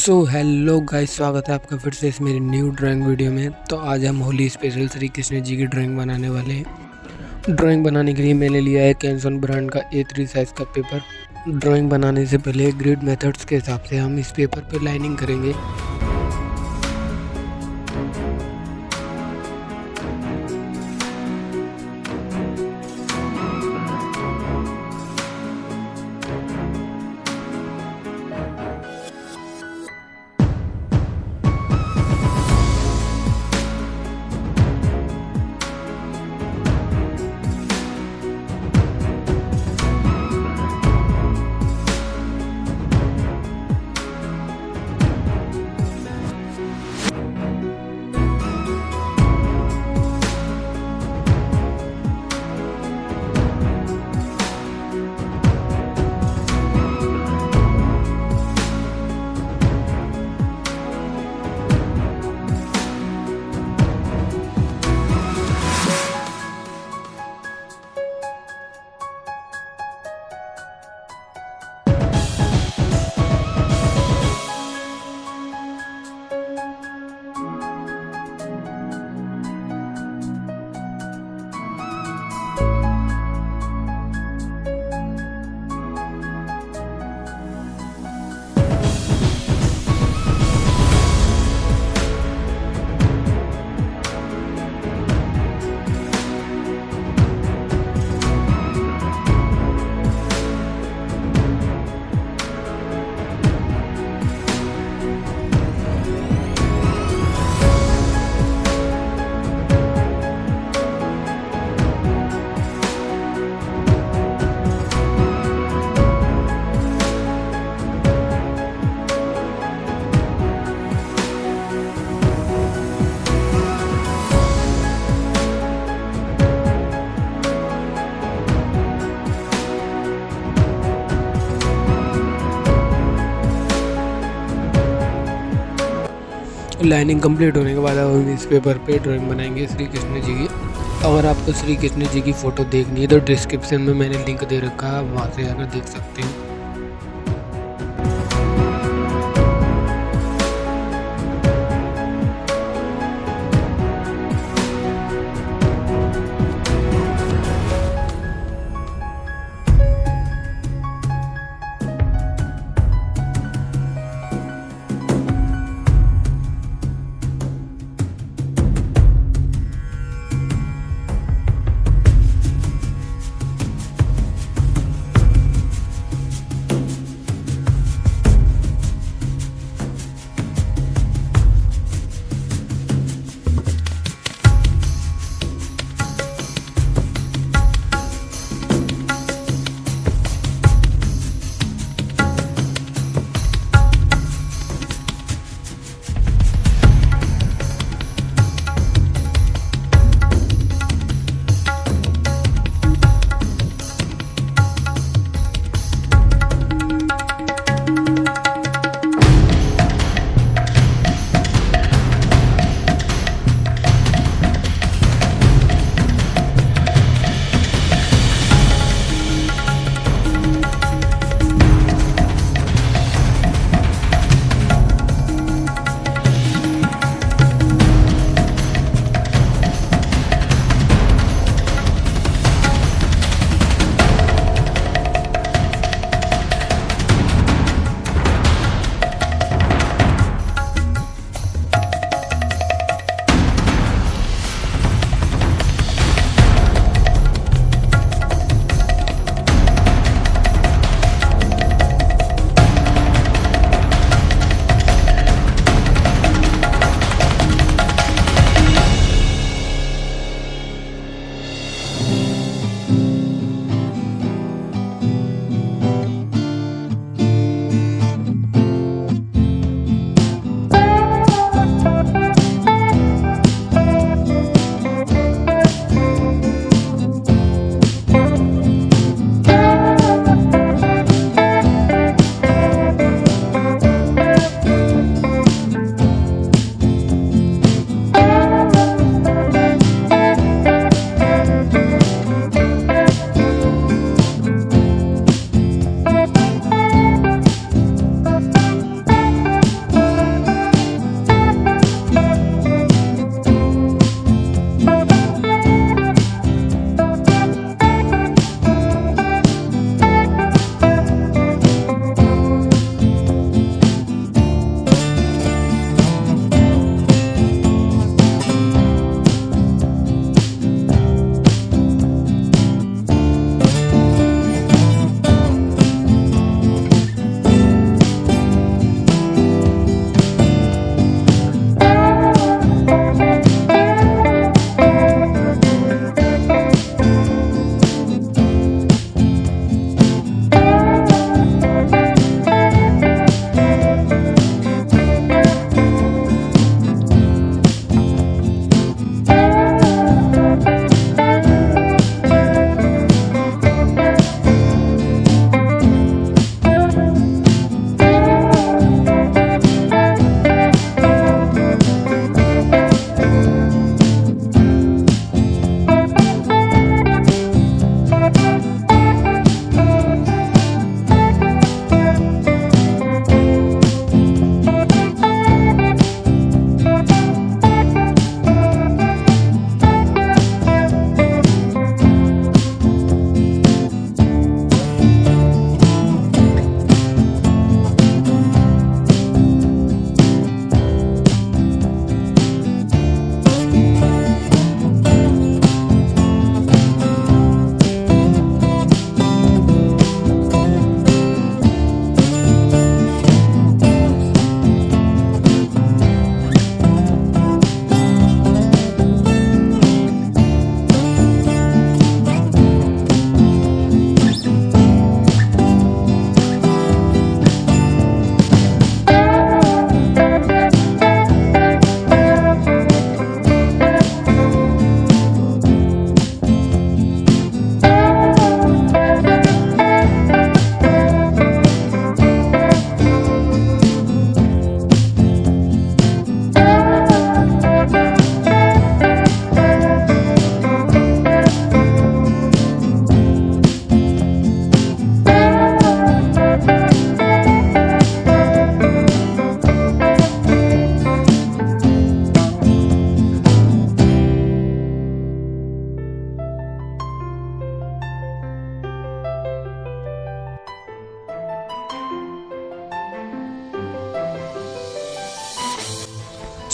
So hello guys, स्वागत है आपका फिर से इस मेरी न्यू ड्राइंग वीडियो में। तो आज हम होली स्पेशल श्री कृष्ण जी की ड्राइंग बनाने वाले हैं। ड्राइंग बनाने के लिए मैंने लिया है कैंसन ब्रांड का A3 साइज़ का पेपर। ड्राइंग बनाने से पहले ग्रिड मेथड्स के हिसाब से हम इस पेपर पे लाइनिंग करेंगे। लाइनिंग कंप्लीट होने के बाद अब हम इस पेपर पे ड्राइंग बनाएंगे श्री कृष्ण जी की। अगर आपको श्री कृष्ण जी की फ़ोटो देखनी है तो डिस्क्रिप्शन में मैंने लिंक दे रखा है, वहाँ से आकर देख सकते हैं।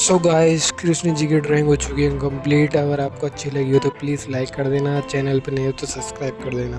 सो गाइस, कृष्ण जी की ड्राइंग हो चुकी है कंप्लीट। अगर आपको अच्छी लगी हो तो प्लीज़ लाइक कर देना, चैनल पर नहीं हो तो सब्सक्राइब कर देना।